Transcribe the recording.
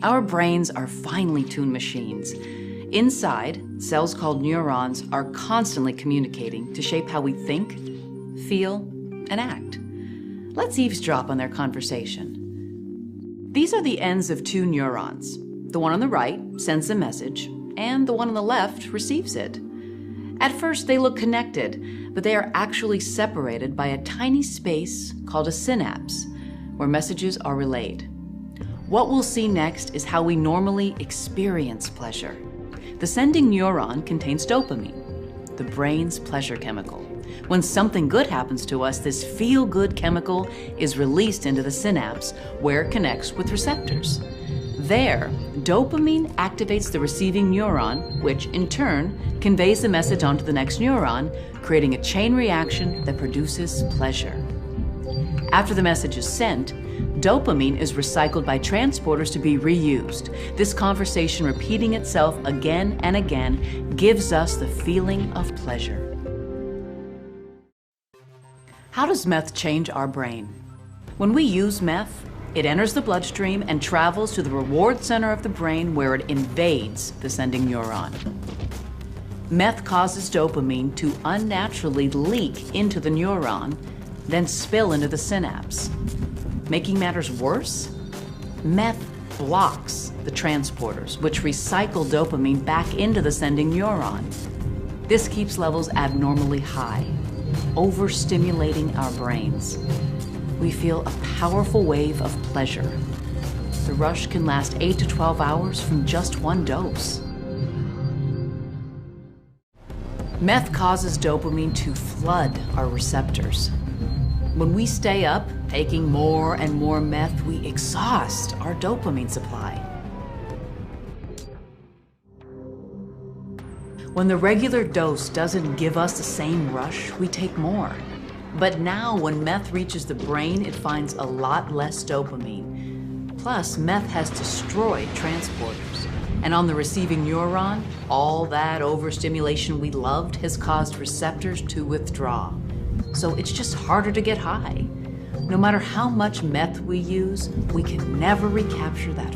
Our brains are finely tuned machines. Inside, cells called neurons are constantly communicating to shape how we think, feel, and act. Let's eavesdrop on their conversation. These are the ends of two neurons. The one on the right sends a message, and the one on the left receives it. At first, they look connected, but they are actually separated by a tiny space called a synapse, where messages are relayed. What we'll see next is how we normally experience pleasure. The sending neuron contains dopamine, the brain's pleasure chemical. When something good happens to us, this feel-good chemical is released into the synapse, where it connects with receptors. There, dopamine activates the receiving neuron, which in turn conveys the message onto the next neuron, creating a chain reaction that produces pleasure. After the message is sent, dopamine is recycled by transporters to be reused. This conversation repeating itself again and again gives us the feeling of pleasure. How does meth change our brain? When we use meth, it enters the bloodstream and travels to the reward center of the brain where it invades the sending neuron. Meth causes dopamine to unnaturally leak into the neuron, then spill into the synapse. Making matters worse, meth blocks the transporters, which recycle dopamine back into the sending neuron. This keeps levels abnormally high, overstimulating our brains. We feel a powerful wave of pleasure. The rush can last 8 to 12 hours from just one dose. Meth causes dopamine to flood our receptors. When we stay up, taking more and more meth, we exhaust our dopamine supply. When the regular dose doesn't give us the same rush, we take more. But now when meth reaches the brain, it finds a lot less dopamine. Plus, meth has destroyed transporters. And on the receiving neuron, all that overstimulation we loved has caused receptors to withdraw. So it's just harder to get high. No matter how much meth we use, we can never recapture that